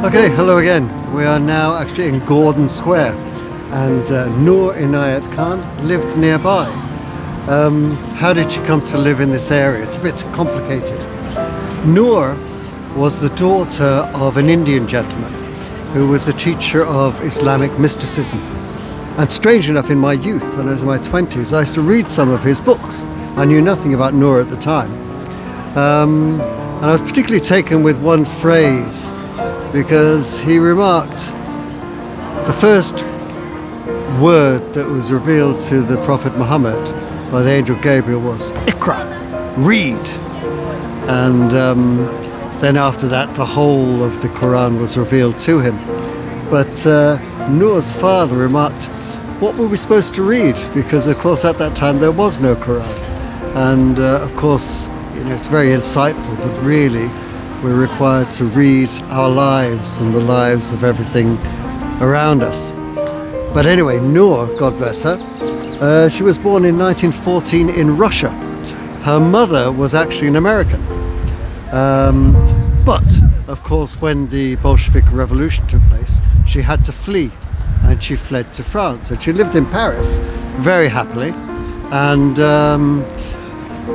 Okay, hello again. We are now actually in Gordon Square, and Noor Inayat Khan lived nearby. How did she come to live in this area? It's a bit complicated. Noor was the daughter of an Indian gentleman who was a teacher of Islamic mysticism. And strange enough, in my youth, when I was in my 20s, I used to read some of his books. I knew nothing about Noor at the time. And I was particularly taken with one phrase, because he remarked the first word that was revealed to the Prophet Muhammad by the angel Gabriel was Iqra, read. And then after that, the whole of the Quran was revealed to him. But Noor's father remarked, what were we supposed to read? Because of course at that time there was no Quran. And of course, it's very insightful, but really we're required to read our lives and the lives of everything around us. But anyway, Noor, God bless her, she was born in 1914 in Russia. Her mother was actually an American. But, of course, when the Bolshevik Revolution took place, she had to flee, and she fled to France. And she lived in Paris very happily, and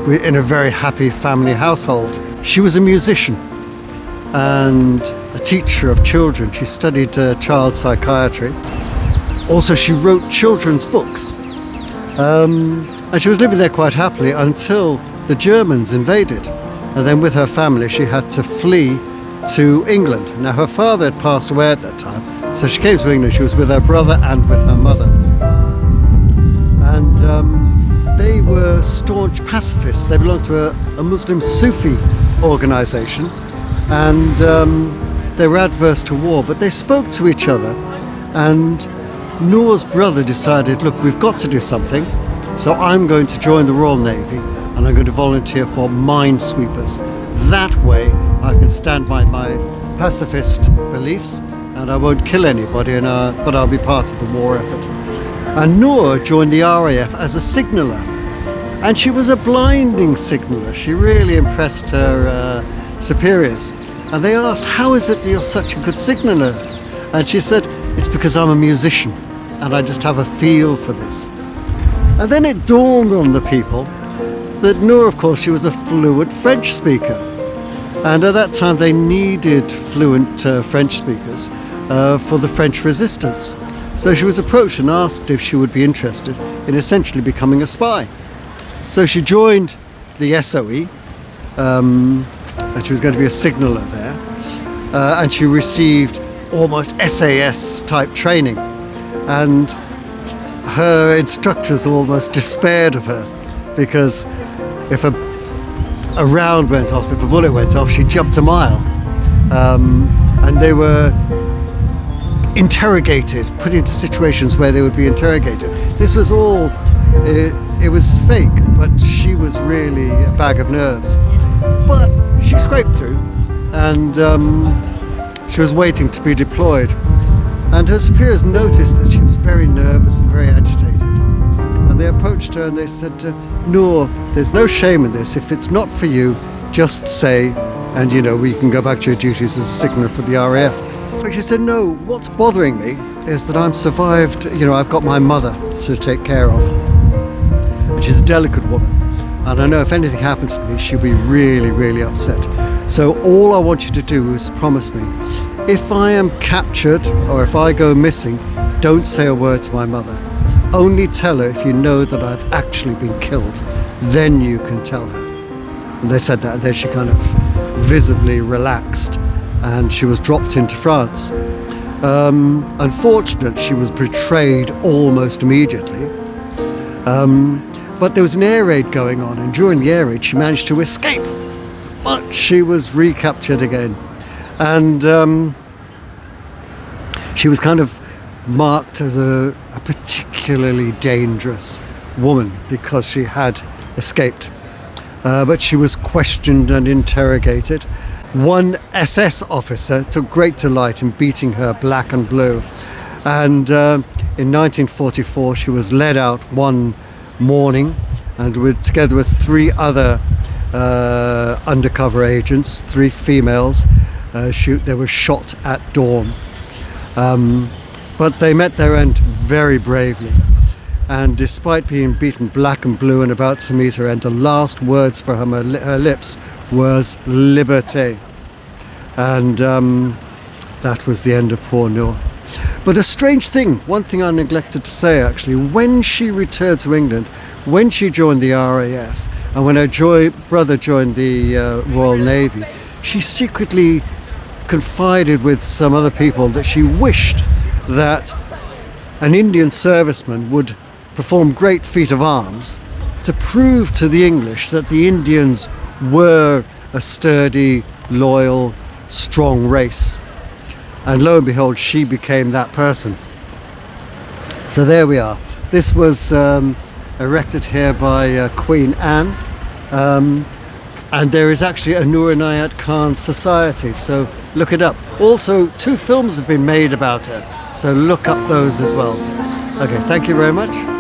in a very happy family household. She was a musician and a teacher of children. She studied child psychiatry. Also, she wrote children's books. And she was living there quite happily until the Germans invaded. And then with her family, she had to flee to England. Now, her father had passed away at that time, so she came to England. She was with her brother and with her mother. And they were staunch pacifists. They belonged to a Muslim Sufi organization. And they were adverse to war, but they spoke to each other. And Noor's brother decided, look, we've got to do something, so I'm going to join the Royal Navy and I'm going to volunteer for minesweepers. That way I can stand by my pacifist beliefs and I won't kill anybody, but I'll be part of the war effort. And Noor joined the RAF as a signaller, and she was a blinding signaller. She really impressed her superiors, and they asked, how is it that you're such a good signaller? And she said, it's because I'm a musician and I just have a feel for this. And then it dawned on the people that Noor, of course, she was a fluent French speaker, and at that time they needed fluent French speakers for the French resistance. So she was approached and asked if she would be interested in essentially becoming a spy. So she joined the SOE, and she was going to be a signaller there, and she received almost SAS type training, and her instructors almost despaired of her, because if a round went off, if a bullet went off, she jumped a mile, and they were interrogated, put into situations where they would be interrogated. This was all, it was fake, but she was really a bag of nerves. But she scraped through, and she was waiting to be deployed. And her superiors noticed that she was very nervous and very agitated. And they approached her and they said, Noor, there's no shame in this. If it's not for you, just say, and we can go back to your duties as a signaller for the RAF. But she said, no, what's bothering me is that I'm survived, I've got my mother to take care of. And she's a delicate woman. And I know if anything happens to me, she'll be really, really upset. So all I want you to do is promise me, if I am captured or if I go missing, don't say a word to my mother. Only tell her if you know that I've actually been killed. Then you can tell her. And they said that, and then she kind of visibly relaxed, and she was dropped into France. Unfortunately, she was betrayed almost immediately. But there was an air raid going on, and during the air raid she managed to escape, but she was recaptured again. And she was kind of marked as a particularly dangerous woman because she had escaped. But she was questioned and interrogated. One SS officer took great delight in beating her black and blue. And in 1944 she was led out one morning, and together with three other undercover agents, three females, They were shot at dawn. But they met their end very bravely. And despite being beaten black and blue and about to meet her end, the last words from her lips was liberty. And that was the end of poor Noor. But a strange thing, one thing I neglected to say actually, when she returned to England, when she joined the RAF, and when her brother joined the Royal Navy, she secretly confided with some other people that she wished that an Indian serviceman would perform great feat of arms to prove to the English that the Indians were a sturdy, loyal, strong race. And lo and behold, she became that person. So there we are. This was erected here by Queen Anne. And there is actually a Noor Inayat Khan Society, so look it up. Also, 2 films have been made about her, so look up those as well. Okay, thank you very much.